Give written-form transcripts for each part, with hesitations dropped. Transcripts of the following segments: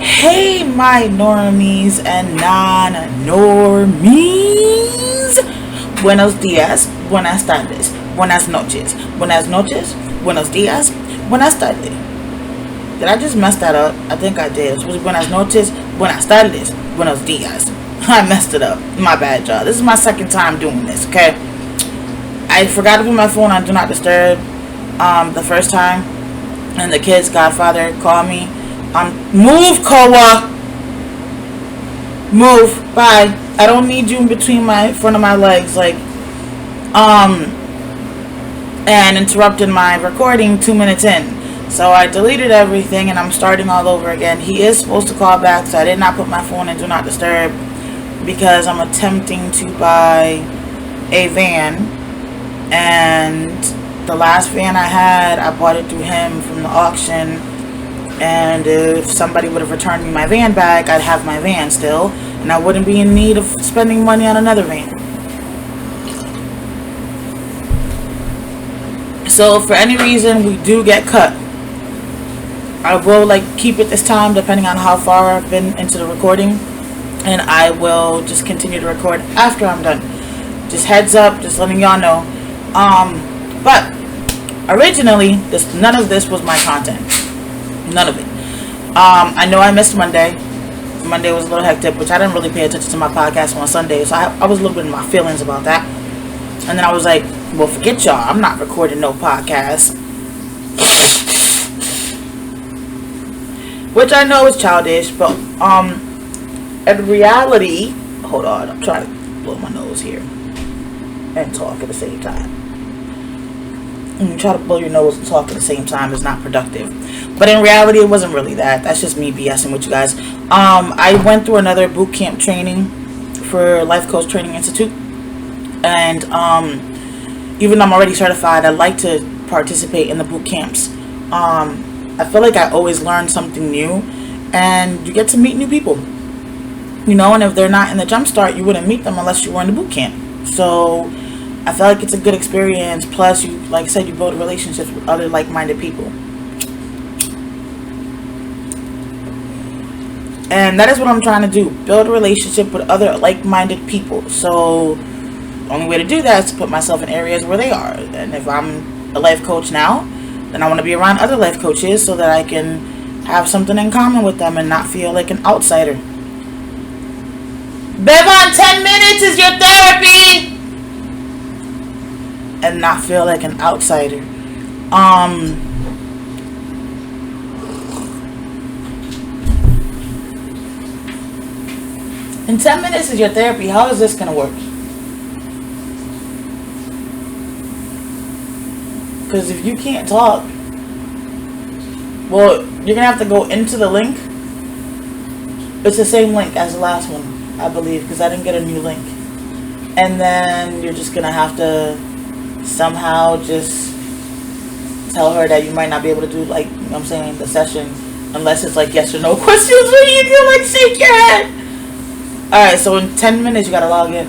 Hey, my normies and non-normies. Buenos dias, buenas tardes, buenas noches, buenos dias, buenas tardes. Did I just mess that up? I think I did. It was buenas noches, buenas tardes, buenos dias. I messed it up. My bad, y'all. This is my second time doing this, okay? I forgot to put my phone on Do Not Disturb the first time. And the kid's godfather called me. Move, Koa! Move. Bye. I don't need you in between my front of my legs. And interrupted my recording 2 minutes in. So I deleted everything and I'm starting all over again. He is supposed to call back, so I did not put my phone in Do Not Disturb because I'm attempting to buy a van. And the last van I had, I bought it through him from the auction. And if somebody would have returned me my van back, I'd have my van still. And I wouldn't be in need of spending money on another van. So if for any reason we do get cut, I will keep it this time depending on how far I've been into the recording. And I will just continue to record after I'm done. Just heads up, just letting y'all know. But originally, none of this was my content. None of it. I know I missed Monday. Monday was a little hectic, which I didn't really pay attention to my podcast on Sunday, so I was a little bit in my feelings about that. And then I was like, well, forget y'all. I'm not recording no podcast. Which I know is childish, but in reality, hold on, I'm trying to blow my nose here and talk at the same time. And try to blow your nose and talk at the same time is not productive. But in reality, it wasn't really that. That's just me BSing with you guys. I went through another boot camp training for Life Coach Training Institute. And even though I'm already certified, I like to participate in the boot camps. I feel like I always learn something new. And you get to meet new people. You know, and if they're not in the Jumpstart, you wouldn't meet them unless you were in the boot camp. So I feel like it's a good experience. Plus, you, like I said, you build relationships with other like-minded people. And that is what I'm trying to do. Build a relationship with other like-minded people. So the only way to do that is to put myself in areas where they are. And if I'm a life coach now, then I want to be around other life coaches so that I can have something in common with them and not feel like an outsider. Bevon, 10 minutes is your therapy! And not feel like an outsider. In 10 minutes is your therapy. How is this gonna work? Because if you can't talk, well, you're gonna have to go into the link. It's the same link as the last one, I believe, because I didn't get a new link. And then you're just gonna have to somehow just tell her that you might not be able to do, like, you know what I'm saying, the session, unless it's like yes or no questions where you can like shake your head. Alright, so in 10 minutes you gotta log in.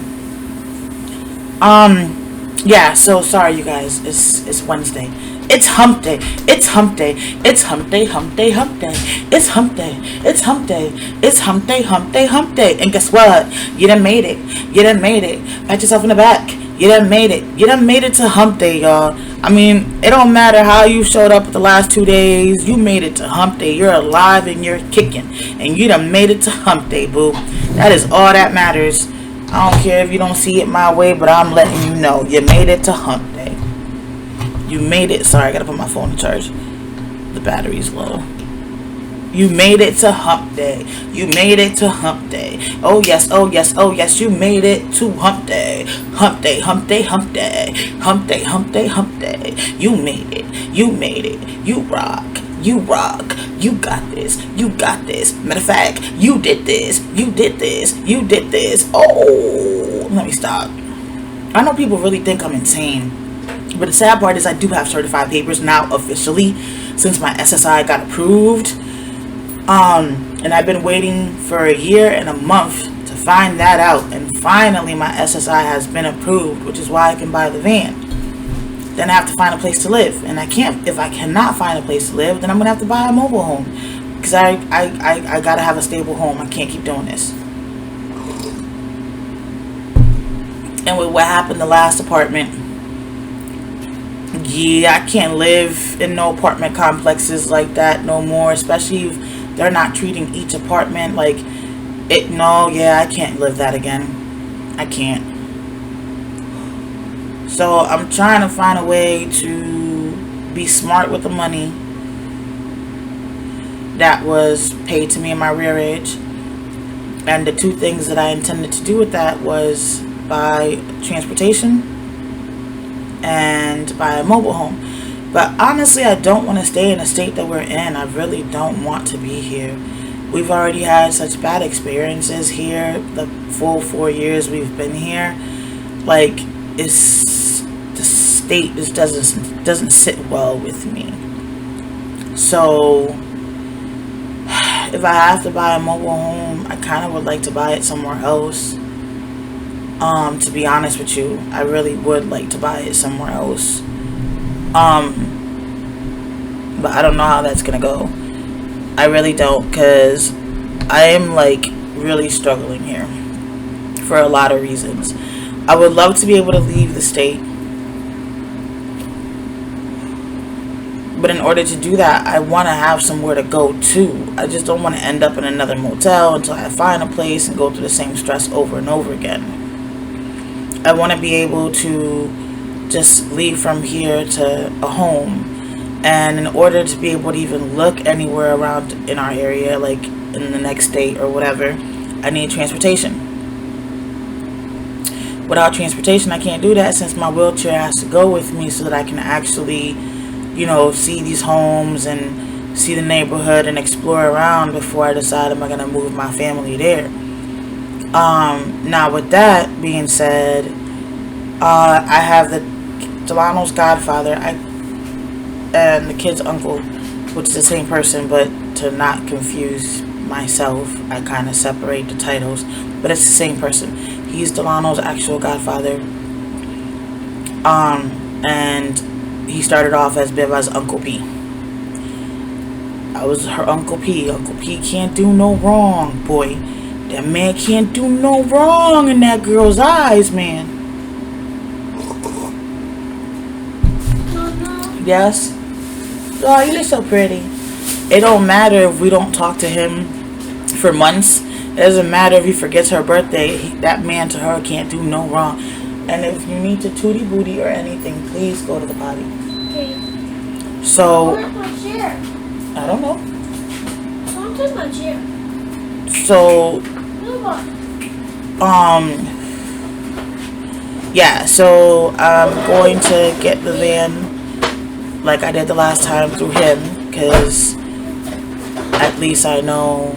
Yeah, so sorry you guys, it's Wednesday. It's hump day. It's hump day. It's hump day, hump day, hump day. It's hump day. It's hump day. It's hump day, hump day, hump day. And guess what? You done made it. You done made it. Pat yourself in the back. You done made it. You done made it to hump day, y'all. I mean, it don't matter how you showed up the last 2 days. You made it to hump day. You're alive and you're kicking. And you done made it to hump day, boo. That is all that matters. I don't care if you don't see it my way, but I'm letting you know. You made it to hump day. You made it. Sorry, I gotta put my phone in charge. The battery's low. You made it to hump day. You made it to hump day. Oh yes, oh yes, oh yes. You made it to hump day. Hump day, hump day, hump day. Hump day, hump day, hump day. You made it. You made it. You rock. You rock. You got this. You got this. Matter of fact, you did this. You did this. You did this. Oh, let me stop. I know people really think I'm insane. But the sad part is I do have certified papers now officially since my SSI got approved. And I've been waiting for a year and a month to find that out. And finally my SSI has been approved, which is why I can buy the van. Then I have to find a place to live. And if I cannot find a place to live, then I'm going to have to buy a mobile home. because I gotta have a stable home. I can't keep doing this. And with what happened the last apartment, yeah, I can't live in no apartment complexes like that no more, especially if they're not treating each apartment like it. No, yeah, I can't live that again. I can't. So I'm trying to find a way to be smart with the money that was paid to me in my rearage. And the two things that I intended to do with that was buy transportation and buy a mobile home. But honestly, I don't want to stay in the state that we're in. I really don't want to be here. We've already had such bad experiences here. The full 4 years we've been here, like, it's the state just doesn't sit well with me. So if I have to buy a mobile home, I kind of would like to buy it somewhere else. To be honest with you, I really would like to buy it somewhere else. But I don't know how that's gonna go. I really don't, because I am like really struggling here for a lot of reasons. I would love to be able to leave the state, but in order to do that, I want to have somewhere to go to. I just don't want to end up in another motel until I find a place and go through the same stress over and over again. I want to be able to just leave from here to a home. And in order to be able to even look anywhere around in our area, like in the next state or whatever, I need transportation. Without transportation, I can't do that, since my wheelchair has to go with me so that I can actually, you know, see these homes and see the neighborhood and explore around before I decide am I going to move my family there. Now with that being said, I have Delano's godfather and the kid's uncle, which is the same person, but to not confuse myself, I kind of separate the titles, but it's the same person. He's Delano's actual godfather, and he started off as Beva's Uncle P. I was her Uncle P. Uncle P can't do no wrong, boy. That man can't do no wrong in that girl's eyes, man. Yes? Oh, you look so pretty. It don't matter if we don't talk to him for months. It doesn't matter if he forgets her birthday. That man to her can't do no wrong. And if you need to tootie booty or anything, please go to the potty. Okay. So, Where's my chair? I don't know. Don't touch my chair. So, yeah, so I'm going to get the van like I did the last time through him, because at least I know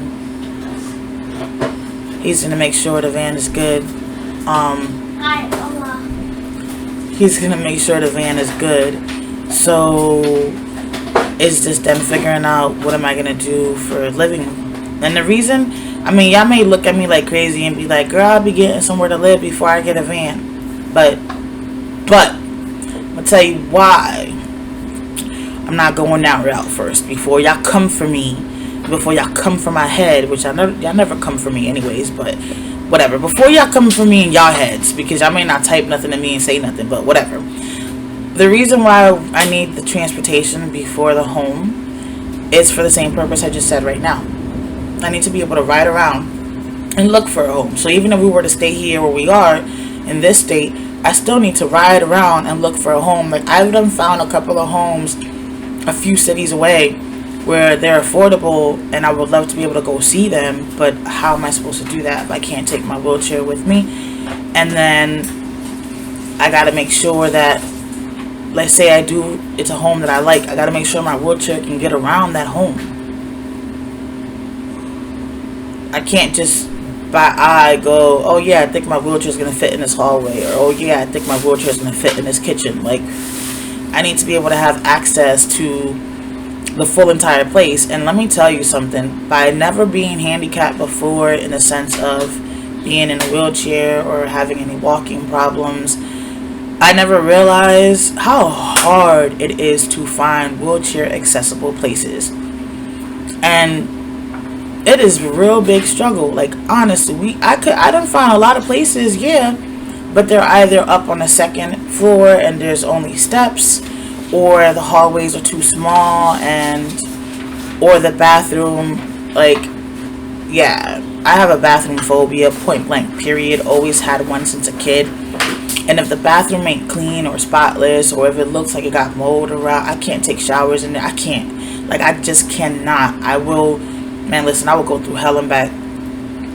he's gonna make sure the van is good. He's gonna make sure the van is good. So it's just them figuring out what am I gonna do for a living. And the reason, I mean, y'all may look at me like crazy and be like, girl, I'll be getting somewhere to live before I get a van. But I'm gonna tell you why I'm not going that route first. Before y'all come for me, before y'all come for my head, which y'all never come for me anyways, but whatever. Before y'all come for me in y'all heads, because y'all may not type nothing to me and say nothing, but whatever. The reason why I need the transportation before the home is for the same purpose I just said right now. I need to be able to ride around and look for a home. So even if we were to stay here where we are in this state, I still need to ride around and look for a home. Like, I've done found a couple of homes a few cities away where they're affordable, and I would love to be able to go see them, but how am I supposed to do that if I can't take my wheelchair with me? And then I gotta make sure that, let's say it's a home that I like, I gotta make sure my wheelchair can get around that home. I can't just by eye go, oh yeah, I think my wheelchair is gonna fit in this hallway, or oh yeah, I think my wheelchair is gonna fit in this kitchen. Like, I need to be able to have access to the full entire place. And let me tell you something, by never being handicapped before, in the sense of being in a wheelchair or having any walking problems, I never realized how hard it is to find wheelchair accessible places. And It is a real big struggle. Like honestly, I don't find a lot of places, yeah, but they're either up on the second floor and there's only steps, or the hallways are too small, and or the bathroom, like, yeah, I have a bathroom phobia, point blank period. Always had one since a kid. And if the bathroom ain't clean or spotless, or if it looks like it got mold around, I can't take showers in there. I can't. Like, I just cannot. I will, man, listen, I will go through hell and back.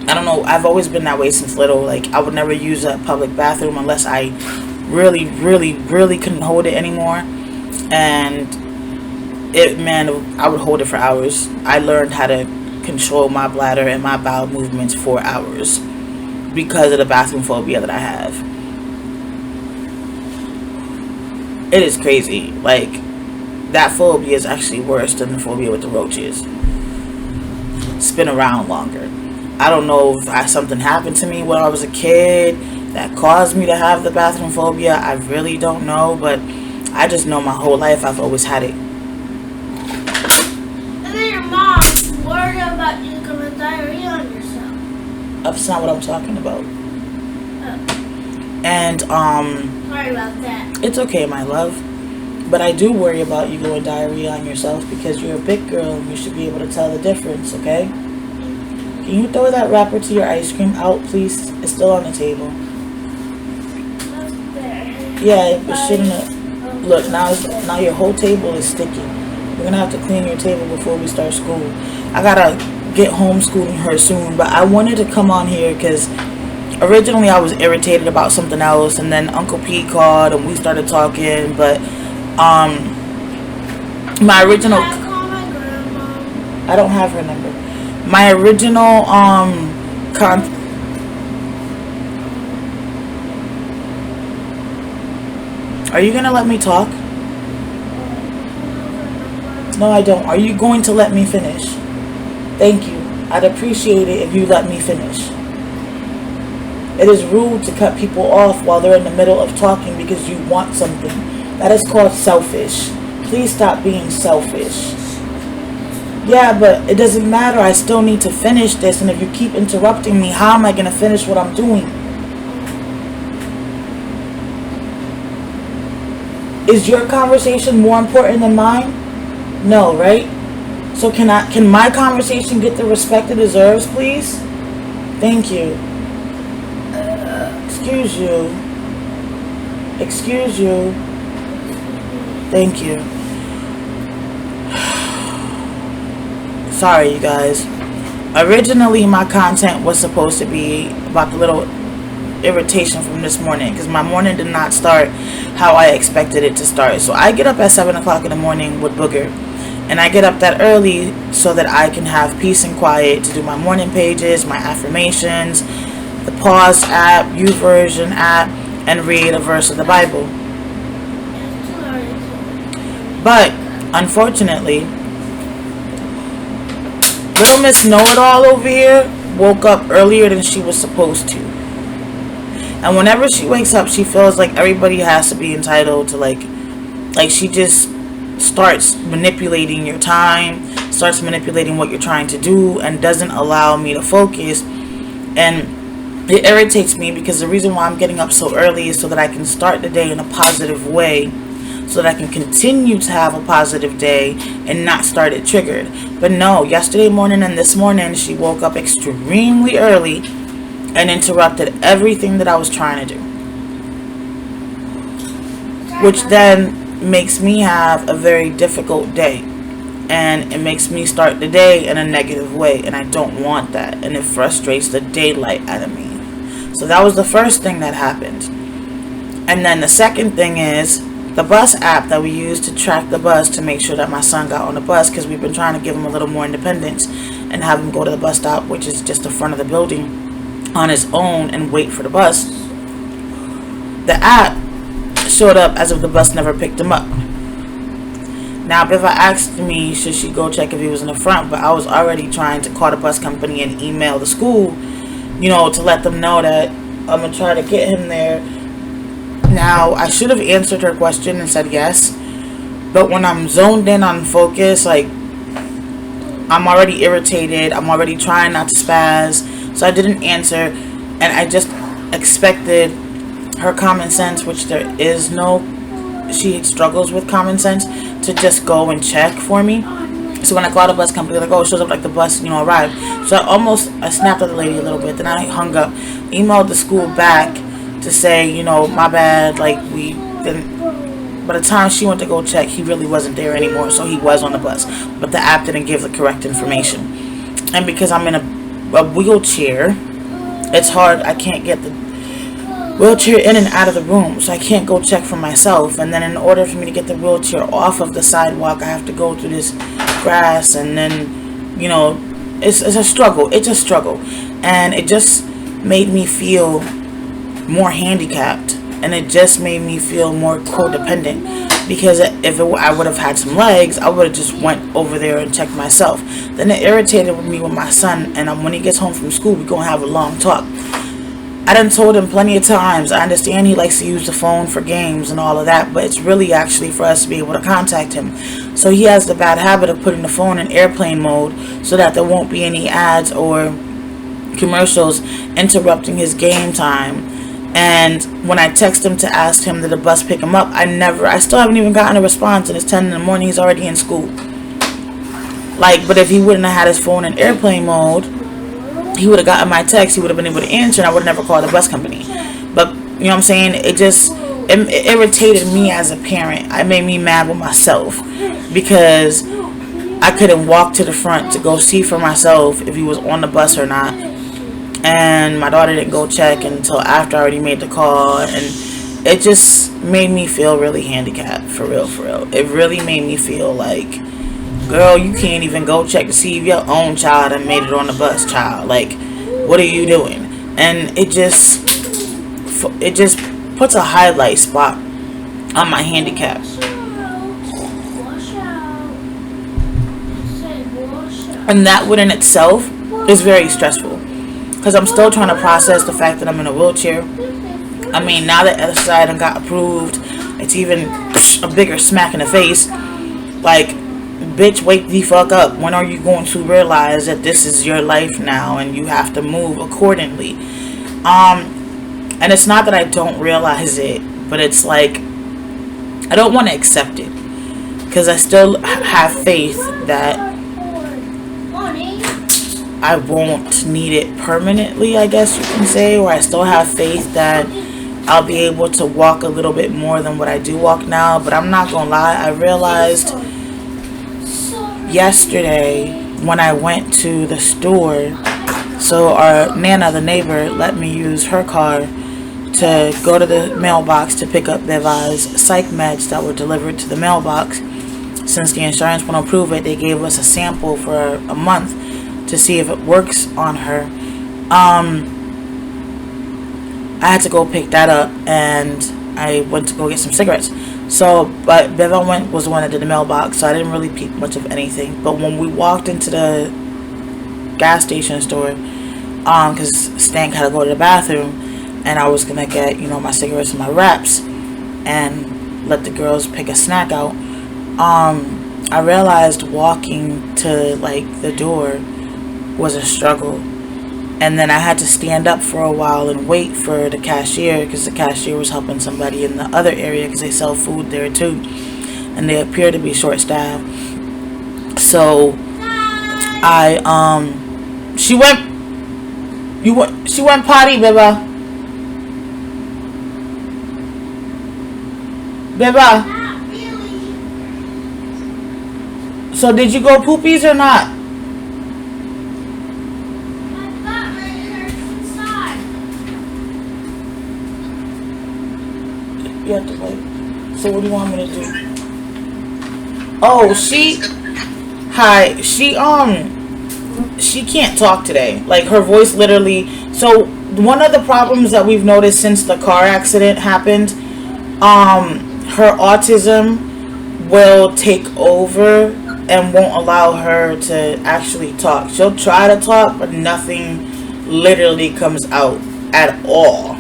I don't know. I've always been that way since little. Like, I would never use a public bathroom unless I really, really, really couldn't hold it anymore. And it, man, I would hold it for hours. I learned how to control my bladder and my bowel movements for hours because of the bathroom phobia that I have. It is crazy. Like, that phobia is actually worse than the phobia with the roaches. Spin around longer. I don't know if something happened to me when I was a kid that caused me to have the bathroom phobia. I really don't know, but I just know my whole life I've always had it. And then your mom worried about you coming diarrhea on yourself. That's not what I'm talking about. Oh. And, Sorry about that. it's okay, my love. But I do worry about you going diarrhea on yourself because you're a big girl and you should be able to tell the difference, okay? Can you throw that wrapper to your ice cream out, please? It's still on the table. What's there? Yeah, it shouldn't have. Look, now your whole table is sticky. We're gonna have to clean your table before we start school. I gotta get homeschooling her soon, but I wanted to come on here because originally I was irritated about something else, and then Uncle P called and we started talking, but my original, I call my grandma. I don't have her number. My original Are you gonna let me talk? No, I don't. Are you going to let me finish? Thank you. I'd appreciate it if you let me finish. It is rude to cut people off while they're in the middle of talking because you want something. That is called selfish. Please stop being selfish. Yeah, but it doesn't matter. I still need to finish this, and if you keep interrupting me, how am I going to finish what I'm doing? Is your conversation more important than mine? No, right? So can my conversation get the respect it deserves, please? Thank you. Excuse you. Excuse you. Thank you. Sorry, you guys. Originally, my content was supposed to be about the little irritation from this morning, because my morning did not start how I expected it to start. So I get up at 7 o'clock in the morning with Booger, and I get up that early so that I can have peace and quiet to do my morning pages, my affirmations, the Pause app, YouVersion app, and read a verse of the Bible. But unfortunately, little Miss Know-It-All over here woke up earlier than she was supposed to. And whenever she wakes up, she feels like everybody has to be entitled to, like she just starts manipulating your time, starts manipulating what you're trying to do, and doesn't allow me to focus. And it irritates me because the reason why I'm getting up so early is so that I can start the day in a positive way, so that I can continue to have a positive day and not start it triggered. But no, yesterday morning and this morning, she woke up extremely early and interrupted everything that I was trying to do, which then makes me have a very difficult day, and it makes me start the day in a negative way, and I don't want that, and it frustrates the daylight out of me. So that was the first thing that happened. And then the second thing is the bus app that we use to track the bus to make sure that my son got on the bus, because we've been trying to give him a little more independence and have him go to the bus stop, which is just the front of the building, on his own and wait for the bus. The app showed up as if the bus never picked him up. Now, if I asked me, should she go check if he was in the front, but I was already trying to call the bus company and email the school, you know, to let them know that I'm going to try to get him there. Now, I should have answered her question and said yes, but when I'm zoned in on focus, like, I'm already irritated. I'm already trying not to spaz. So I didn't answer. And I just expected her common sense, which there is no, she struggles with common sense, to just go and check for me. So when I called the bus company, they're like, oh, it shows up like the bus, arrived. So I snapped at the lady a little bit. Then I hung up, emailed the school back to say, my bad. Like, we didn't. By the time she went to go check, he really wasn't there anymore. So he was on the bus. But the app didn't give the correct information. And because I'm in a wheelchair, it's hard. I can't get the wheelchair in and out of the room, so I can't go check for myself. And then in order for me to get the wheelchair off of the sidewalk, I have to go through this grass, and then it's a struggle. It's a struggle. And it just made me feel more handicapped, and it just made me feel more codependent, because if I would have had some legs, I would have just went over there and checked myself. Then it irritated me with my son, and when he gets home from school, we're gonna have a long talk. I done told him plenty of times, I understand he likes to use the phone for games and all of that, but it's really actually for us to be able to contact him. So he has the bad habit of putting the phone in airplane mode so that there won't be any ads or commercials interrupting his game time. And when I text him to ask him that the bus pick him up, I still haven't even gotten a response, and it's 10 in the morning, he's already in school. But if he wouldn't have had his phone in airplane mode, he would have gotten my text, he would have been able to answer, and I would have never called the bus company. But, you know what I'm saying, it irritated me as a parent. It made me mad with myself, because I couldn't walk to the front to go see for myself if he was on the bus or not. And my daughter didn't go check until after I already made the call, and it just made me feel really handicapped, for real, for real. It really made me feel like, girl, you can't even go check to see if your own child had made it on the bus, child. Like, what are you doing? And it just puts a highlight spot on my handicap. And that within itself is very stressful, because I'm still trying to process the fact that I'm in a wheelchair. I mean, now that SI done got approved, it's even a bigger smack in the face. Like, bitch, wake the fuck up. When are you going to realize that this is your life now and you have to move accordingly? And it's not that I don't realize it, but it's like, I don't want to accept it, because I still have faith that I won't need it permanently, I guess you can say, or I still have faith that I'll be able to walk a little bit more than what I do walk now. But I'm not gonna lie, I realized yesterday when I went to the store, so our Nana, the neighbor, let me use her car to go to the mailbox to pick up Beva's psych meds that were delivered to the mailbox. Since the insurance won't approve it, they gave us a sample for a month to see if it works on her. I had to go pick that up, and I went to go get some cigarettes. So, but Beva was the one that did the mailbox, so I didn't really peep much of anything. But when we walked into the gas station store, because Stank had to go to the bathroom, and I was gonna get, my cigarettes and my wraps, and let the girls pick a snack out, I realized walking to, the door was a struggle. And then I had to stand up for a while and wait for the cashier, because the cashier was helping somebody in the other area, because they sell food there too, and they appear to be short-staffed. So she went potty, Beba. Beba. So did you go poopies or not? You have to wait. So what do you want me to do? Oh, she can't talk today. Like, her voice literally. So one of the problems that we've noticed since the car accident happened, her autism will take over and won't allow her to actually talk. She'll try to talk, but nothing literally comes out at all.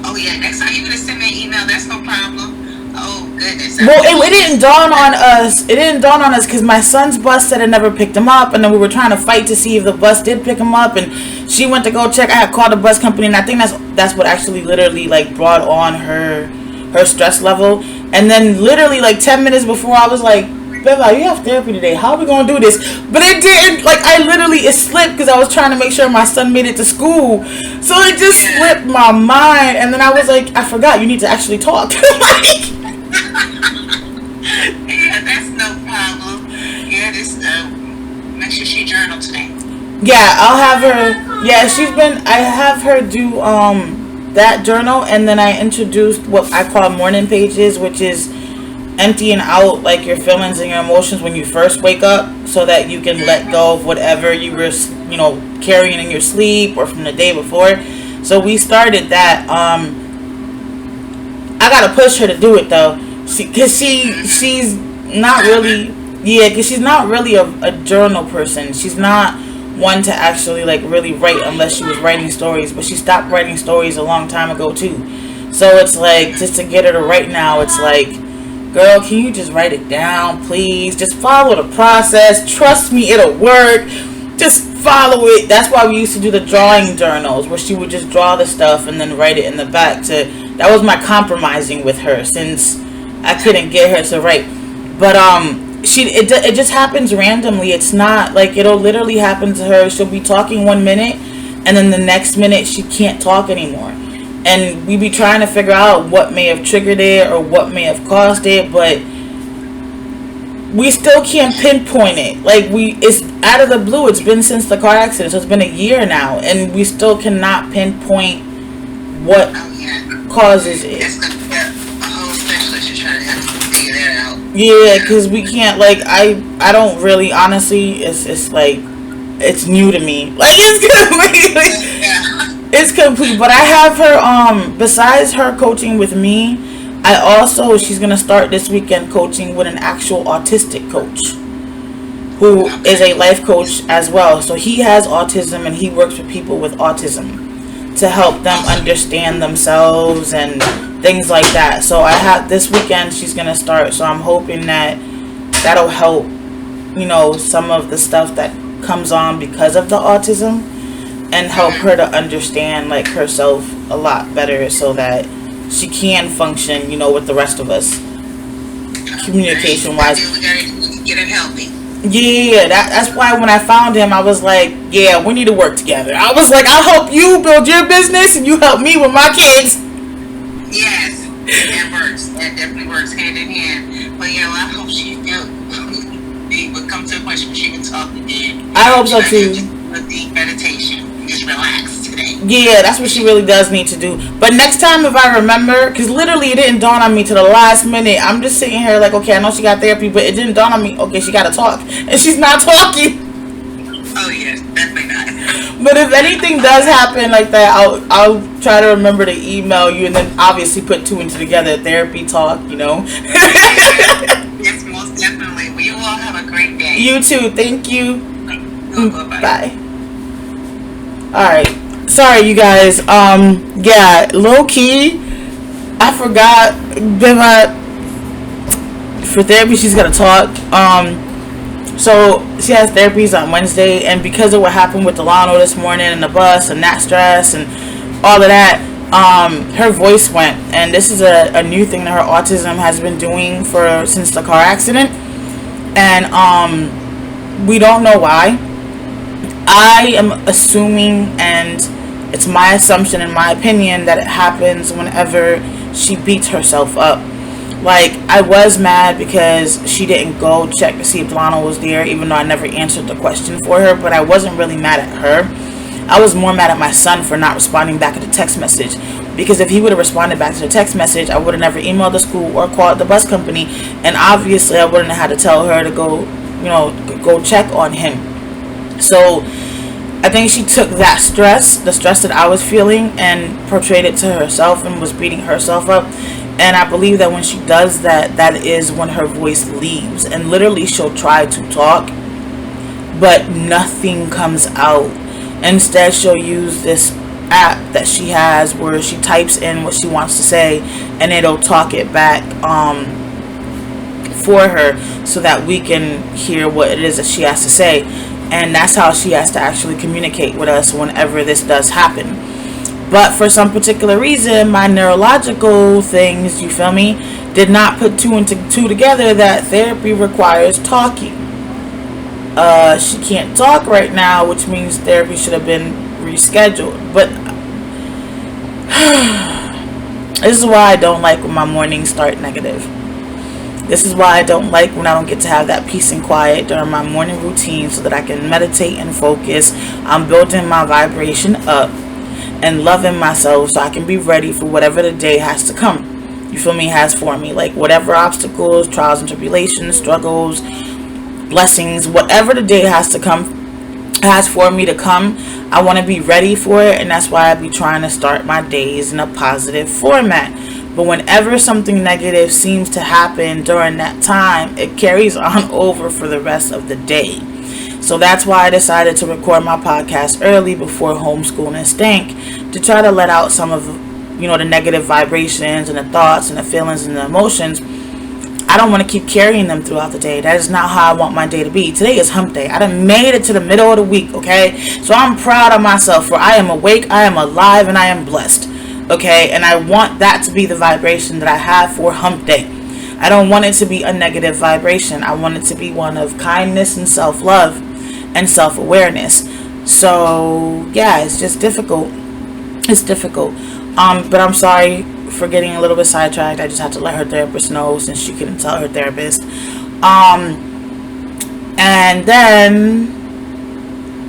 Oh yeah, next time you're gonna send me an email, that's no problem. Oh goodness. Well, it didn't dawn on us. It didn't dawn on us because my son's bus said it never picked him up, and then we were trying to fight to see if the bus did pick him up, and she went to go check. I had called the bus company, and I think that's what actually literally like brought on her stress level. And then literally like 10 minutes before, I was like, Bella, you have therapy today. How are we gonna do this? But it didn't. Like it slipped because I was trying to make sure my son made it to school. So it just slipped my mind, and then I was like, I forgot. You need to actually talk. Yeah, that's no problem. Yeah, make sure she journal today. Yeah, I'll have her. Yeah, I have her do that journal, and then I introduced what I call morning pages, which is emptying out like your feelings and your emotions when you first wake up, so that you can let go of whatever you were, carrying in your sleep or from the day before. So we started that. I gotta push her to do it though, she's not really. Yeah, because she's not really a journal person. She's not one to actually like really write unless she was writing stories, but she stopped writing stories a long time ago too. So it's like, just to get her to write now, it's like, girl, can you just write it down, please? Just follow the process. Trust me, it'll work. Just follow it. That's why we used to do the drawing journals, where she would just draw the stuff and then write it in the back. That was my compromising with her, since I couldn't get her to write. But it just happens randomly. It's not like, it'll literally happen to her. She'll be talking 1 minute, and then the next minute she can't talk anymore. And we be trying to figure out what may have triggered it or what may have caused it, but we still can't pinpoint it. Like, it's out of the blue. It's been since the car accident, so it's been a year now, and we still cannot pinpoint what causes it. It's gonna be a whole specialist you're trying to have to figure that out. Yeah, because we can't, like, I don't really, honestly, it's like, it's new to me. Like, it's completely, it's complete. But I have her, besides her coaching with me, she's going to start this weekend coaching with an actual autistic coach, who is a life coach as well. So he has autism, and he works with people with autism to help them understand themselves and things like that. So this weekend she's going to start. So I'm hoping that'll help, some of the stuff that comes on because of the autism, and help her to understand like herself a lot better, so that she can function, with the rest of us, communication wise. We gotta get it healthy. Yeah, that's why when I found him, I was like, yeah, we need to work together. I was like, I'll help you build your business, and you help me with my kids. Yes, that works. That definitely works hand in hand. But I hope she would come to a point where she can talk again. I hope so too. Just a deep meditation. Just relax today. Yeah, that's what she really does need to do. But next time, if I remember, because literally it didn't dawn on me to the last minute. I'm just sitting here like, okay, I know she got therapy, but it didn't dawn on me, okay, she got to talk. And she's not talking. Oh, yes, definitely not. But if anything does happen like that, I'll try to remember to email you, and then obviously put two and two together, therapy talk, Yes, most definitely. We all have a great day. You too. Thank you. Bye-bye. Bye. Alright. Sorry, you guys. Yeah, low key, I forgot for therapy she's gonna talk. So she has therapies on Wednesday, and because of what happened with Delano this morning and the bus and that stress and all of that, her voice went, and this is a new thing that her autism has been doing since the car accident, and we don't know why. I am assuming, and it's my assumption and my opinion, that it happens whenever she beats herself up. Like, I was mad because she didn't go check to see if Delano was there, even though I never answered the question for her, but I wasn't really mad at her. I was more mad at my son for not responding back to the text message, because if he would have responded back to the text message, I would have never emailed the school or called the bus company, and obviously I wouldn't have had to tell her to go check on him. So I think she took that stress, the stress that I was feeling, and portrayed it to herself and was beating herself up. And I believe that when she does that, that is when her voice leaves, and literally she'll try to talk, but nothing comes out. Instead, she'll use this app that she has where she types in what she wants to say, and it'll talk it back for her so that we can hear what it is that she has to say. And that's how she has to actually communicate with us whenever this does happen. But for some particular reason, my neurological things, you feel me, did not put two and two together that therapy requires talking. She can't talk right now, which means therapy should have been rescheduled. But this is why I don't like when my mornings start negative. This is why I don't like when I don't get to have that peace and quiet during my morning routine so that I can meditate and focus. I'm building my vibration up and loving myself so I can be ready for whatever the day has to come. You feel me? Has for me. Like whatever obstacles, trials and tribulations, struggles, blessings, whatever the day has to come, has for me to come, I want to be ready for it. And that's why I be trying to start my days in a positive format. But whenever something negative seems to happen during that time, it carries on over for the rest of the day. So that's why I decided to record my podcast early before homeschooling stank, to try to let out some of, the negative vibrations and the thoughts and the feelings and the emotions. I don't want to keep carrying them throughout the day. That is not how I want my day to be. Today is hump day. I done made it to the middle of the week, okay? So I'm proud of myself, for I am awake, I am alive, and I am blessed. Okay, and I want that to be the vibration that I have for hump day. I don't want it to be a negative vibration. I want it to be one of kindness and self-love and self-awareness. So yeah, it's just difficult. It's difficult. But I'm sorry for getting a little bit sidetracked. I just had to let her therapist know since she couldn't tell her therapist. And then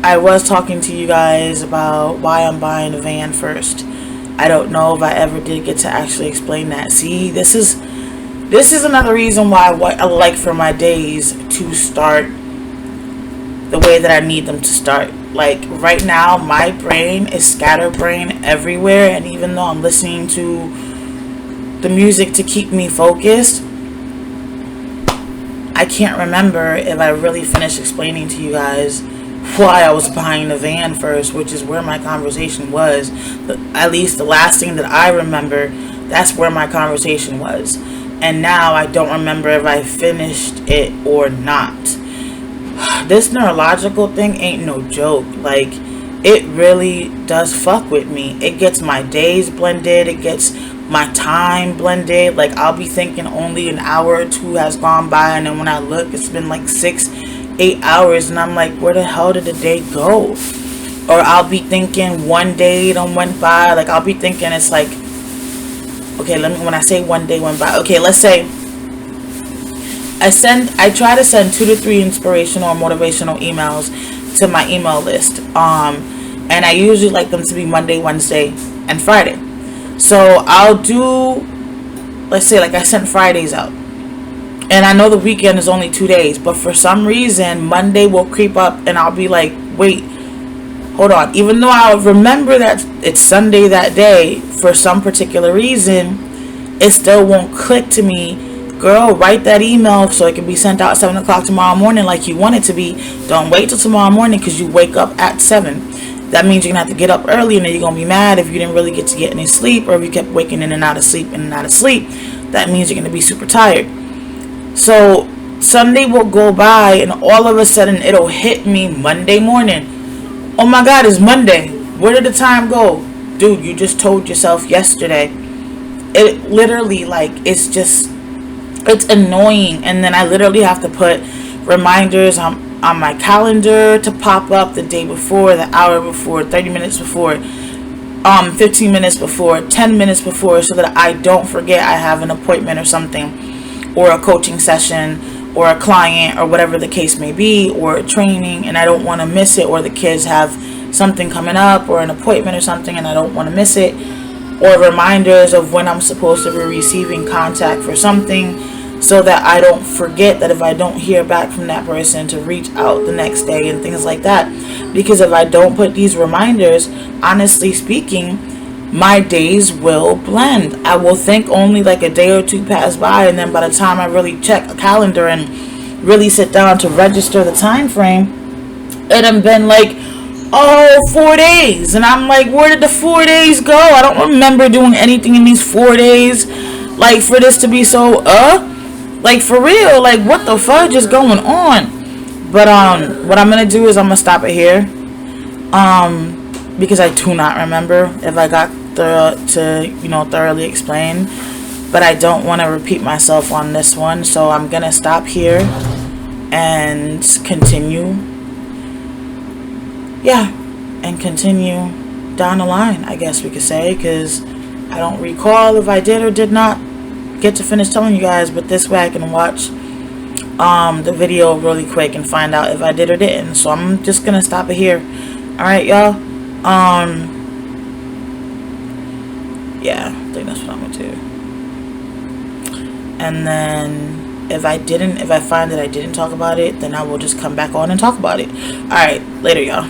I was talking to you guys about why I'm buying a van first. I don't know if I ever did get to actually explain that. See, this is another reason why I like for my days to start the way that I need them to start. Like right now, my brain is scatterbrained everywhere, and even though I'm listening to the music to keep me focused, I can't remember if I really finished explaining to you guys why I was buying the van first, which is where my conversation was. At least the last thing that I remember, that's where my conversation was. And now I don't remember if I finished it or not. This neurological thing ain't no joke. Like, it really does fuck with me. It gets my days blended. It gets my time blended. Like, I'll be thinking only an hour or two has gone by, and then when I look, it's been like 6-8 hours, and I'm like, where the hell did the day go? Or I'll be thinking one day done went by. Like, I'll be thinking it's like, okay, when I say one day went by, okay, let's say I try to send 2 to 3 inspirational or motivational emails to my email list. And I usually like them to be Monday, Wednesday, and Friday. So I'll do, let's say, like I sent Fridays out. And I know the weekend is only 2 days, but for some reason, Monday will creep up and I'll be like, wait, hold on. Even though I'll remember that it's Sunday that day, for some particular reason, it still won't click to me. Girl, write that email so it can be sent out at 7 o'clock tomorrow morning like you want it to be. Don't wait till tomorrow morning because you wake up at 7. That means you're going to have to get up early, and then you're going to be mad if you didn't really get to get any sleep, or if you kept waking in and out of sleep, that means you're going to be super tired. So Sunday will go by and all of a sudden it'll hit me Monday morning. Oh my God, it's Monday. Where did the time go? Dude, you just told yourself yesterday. It literally, like, it's annoying. And then I literally have to put reminders on my calendar to pop up the day before, the hour before, 30 minutes before, 15 minutes before, 10 minutes before, so that I don't forget I have an appointment or something, or a coaching session, or a client, or whatever the case may be, or a training, and I don't want to miss it, or the kids have something coming up, or an appointment or something, and I don't want to miss it, or reminders of when I'm supposed to be receiving contact for something, so that I don't forget that if I don't hear back from that person, to reach out the next day and things like that. Because if I don't put these reminders, honestly speaking, my days will blend. I will think only like a day or two pass by, and then by the time I really check a calendar and really sit down to register the time frame, it done been like 4 days, and I'm like, where did the 4 days go? I don't remember doing anything in these 4 days, like, for this to be so Like, for real, like, what the fudge is going on? But what I'm gonna do is I'm gonna stop it here, because I do not remember if I got thoroughly explain, but I don't want to repeat myself on this one, so I'm gonna stop here and continue. Yeah, and continue down the line, I guess we could say, because I don't recall if I did or did not get to finish telling you guys, but this way I can watch the video really quick and find out if I did or didn't. So I'm just gonna stop it here. Alright, y'all. Yeah, I think that's what I'm gonna do. And then if I find that I didn't talk about it, then I will just come back on and talk about it. Alright, later, y'all.